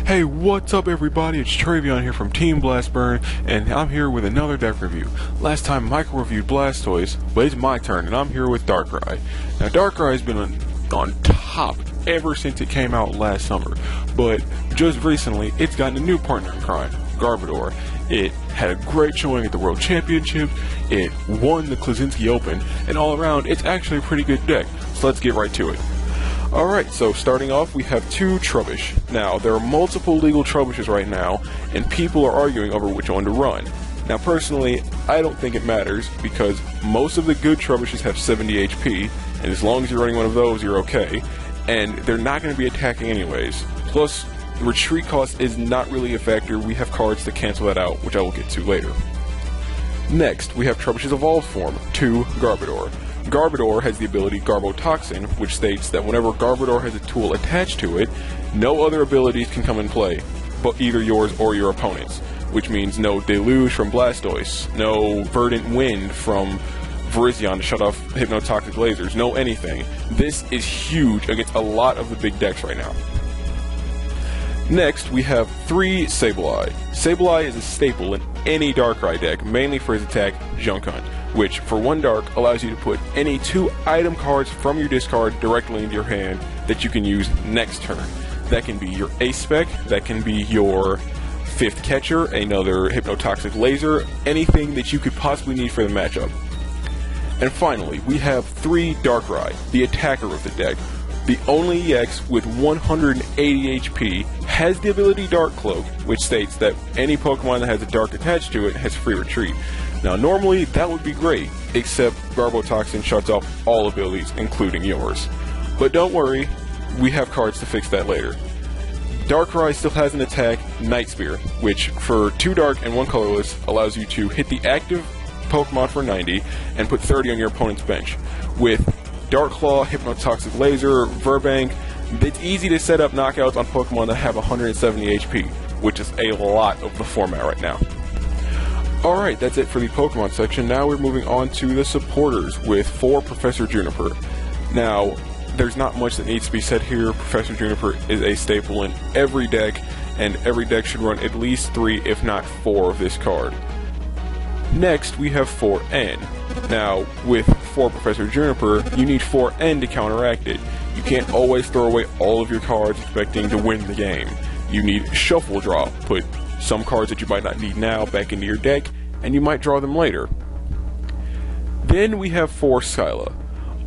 Hey, what's up everybody? It's Travion here from Team Blastburn, and I'm here with another deck review. Last time Michael reviewed Blastoise, but it's my turn, and I'm here with Darkrai. Now Darkrai has been on top ever since it came out last summer, but just recently it's gotten a new partner in crime, Garbodor. It had a great showing at the World Championship, it won the Klasinski Open, and all around it's actually a pretty good deck, so let's get right to it. Alright, so starting off we have two Trubbish. Now, there are multiple legal Trubbishes right now, and people are arguing over which one to run. Now personally, I don't think it matters, because most of the good Trubbishes have 70 HP, and as long as you're running one of those, you're okay, and they're not going to be attacking anyways. Plus, retreat cost is not really a factor. We have cards to cancel that out, which I will get to later. Next, we have Trubbish's Evolved form, 2 Garbodor. Garbodor has the ability Garbotoxin, which states that whenever Garbodor has a tool attached to it, no other abilities can come in play, but either yours or your opponent's, which means no Deluge from Blastoise, no Verdant Wind from Virizion to shut off Hypnotoxic lasers, no anything. This is huge against a lot of the big decks right now. Next, we have 3 Sableye. Sableye is a staple in any Darkrai deck, mainly for his attack, Junk Hunt, which, for 1 Dark, allows you to put any 2 item cards from your discard directly into your hand that you can use next turn. That can be your Ace Spec, that can be your 5th Catcher, another Hypnotoxic Laser, anything that you could possibly need for the matchup. And finally, we have 3 Darkrai, the attacker of the deck. The only EX with 180 HP has the ability Dark Cloak, which states that any Pokemon that has a Dark attached to it has free retreat. Now normally that would be great, except Garbotoxin shuts off all abilities, including yours. But don't worry, we have cards to fix that later. Darkrai still has an attack, Night Spear, which for 2 Dark and 1 Colorless allows you to hit the active Pokemon for 90 and put 30 on your opponent's bench. With Dark Claw, Hypnotoxic Laser, Virbank, it's easy to set up knockouts on Pokemon that have 170 HP, which is a lot of the format right now. Alright, that's it for the Pokemon section. Now we're moving on to the supporters with 4 Professor Juniper. Now, there's not much that needs to be said here. Professor Juniper is a staple in every deck, and every deck should run at least 3, if not 4 of this card. Next, we have 4N. Now, with 4 Professor Juniper, you need 4N to counteract it. You can't always throw away all of your cards expecting to win the game. You need Shuffle Draw, put some cards that you might not need now back into your deck, and you might draw them later. Then we have 4 Skyla.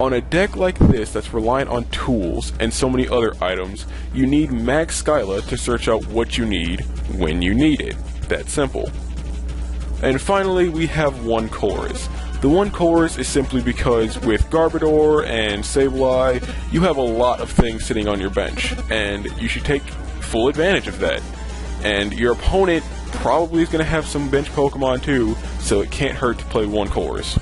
On a deck like this that's reliant on tools and so many other items, you need Max Skyla to search out what you need when you need it. That's simple. And finally, we have 1 Colress. The 1 Colress is simply because with Garbodor and Sableye, you have a lot of things sitting on your bench, and you should take full advantage of that. And your opponent probably is going to have some bench Pokemon too, so it can't hurt to play 1 Colress.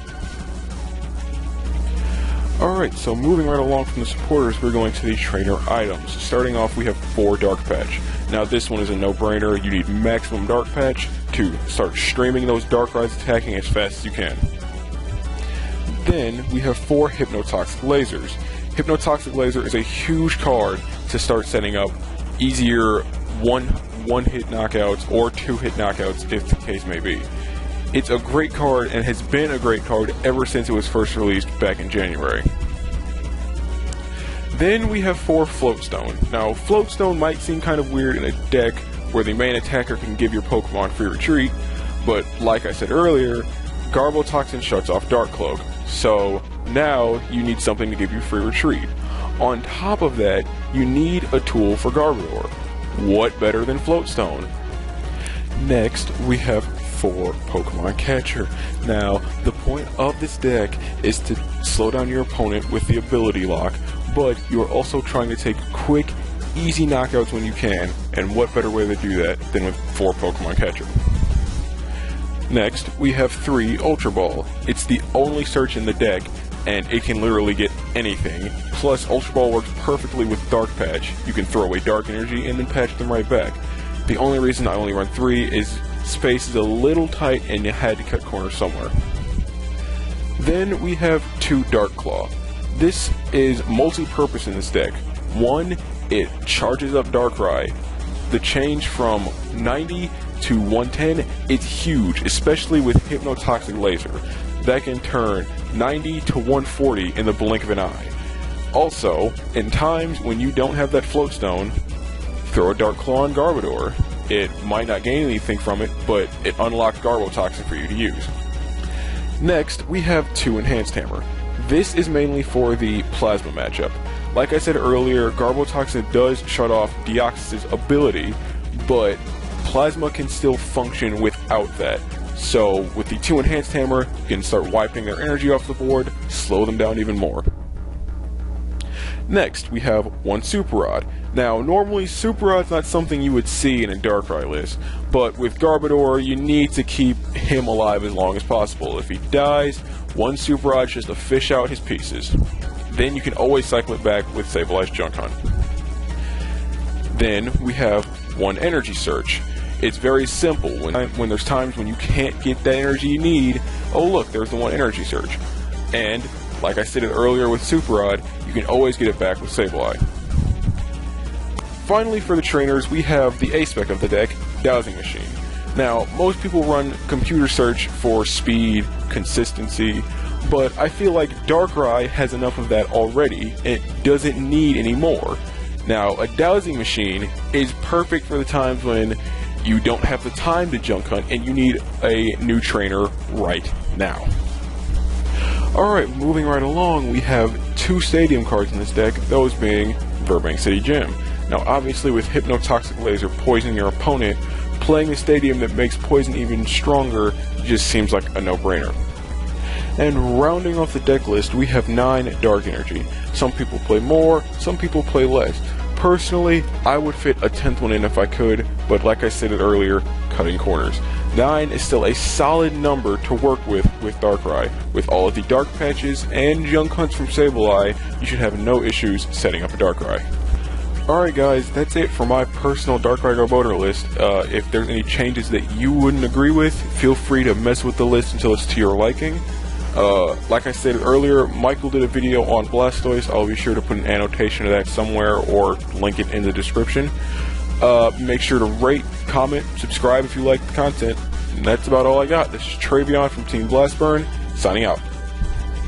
Alright, so moving right along from the supporters, we're going to the trainer items. Starting off, we have 4 Dark Patch. Now this one is a no-brainer. You need maximum Dark Patch to start streaming those Darkrai's attacking as fast as you can. Then we have 4 Hypnotoxic Lasers. Hypnotoxic Laser is a huge card to start setting up easier one-hit knockouts or 2-hit knockouts if the case may be. It's a great card and has been a great card ever since it was first released back in January. Then we have 4 Floatstone. Now Floatstone might seem kind of weird in a deck where the main attacker can give your Pokemon free retreat, but like I said earlier, Garbotoxin shuts off Dark Cloak, so now you need something to give you free retreat. On top of that, you need a tool for Garbodor. What better than Floatstone? Next, we have 4 Pokemon Catcher. Now, the point of this deck is to slow down your opponent with the ability lock, but you're also trying to take quick, easy knockouts when you can, and what better way to do that than with 4 Pokemon Catcher? Next, we have 3 Ultra Ball. It's the only search in the deck, and it can literally get anything. Plus, Ultra Ball works perfectly with Dark Patch. You can throw away Dark Energy and then patch them right back. The only reason I only run 3 is space is a little tight and you had to cut corners somewhere. Then we have 2 Dark Claw. This is multi-purpose in this deck. 1, it charges up Darkrai the change from 90 to 110 is huge, especially with Hypnotoxic Laser. That can turn 90 to 140 in the blink of an eye. Also, in times when you don't have that Float Stone, throw a Dark Claw on Garbodor. It might not gain anything from it, but it unlocks Garbotoxin for you to use. Next, we have 2 Enhanced Hammer. This is mainly for the Plasma matchup. Like I said earlier, Garbotoxin does shut off Deoxys' ability, but Plasma can still function without that. So with the 2 Enhanced Hammer, you can start wiping their energy off the board, slow them down even more. Next, we have 1 Super Rod. Now, normally Super Rod's not something you would see in a Darkrai list, but with Garbodor, you need to keep him alive as long as possible. If he dies, 1 Super Rod's just to fish out his pieces. Then you can always cycle it back with Sableye Junk Hunt. Then we have 1 Energy Search. It's very simple. When there's times when you can't get that energy you need, oh look, there's the 1 Energy Search. And like I stated earlier with Super Rod, you can always get it back with Sableye. Finally, for the trainers, we have the A-Spec of the deck, Dowsing Machine. Now, most people run Computer Search for speed, consistency, but I feel like Darkrai has enough of that already, and it doesn't need any more. Now, a Dowsing Machine is perfect for the times when you don't have the time to Junk Hunt and you need a new trainer right now. Alright, moving right along, we have 2 Stadium cards in this deck, those being Burbank City Gym. Now obviously with Hypnotoxic Laser poisoning your opponent, playing a Stadium that makes poison even stronger just seems like a no-brainer. And rounding off the deck list, we have 9 Dark Energy. Some people play more, some people play less. Personally, I would fit a 10th one in if I could, but like I stated earlier, cutting corners. 9 is still a solid number to work with Darkrai. With all of the Dark Patches and Junk Hunts from Sableye, you should have no issues setting up a Darkrai. Alright guys, that's it for my personal Darkrai Garbodor list. If there's any changes that you wouldn't agree with, feel free to mess with the list until it's to your liking. Like I stated earlier, Michael did a video on Blastoise. I'll be sure to put an annotation of that somewhere or link it in the description. Make sure to rate, comment, subscribe if you like the content. And that's about all I got. This is Travion from Team Blastburn, signing out.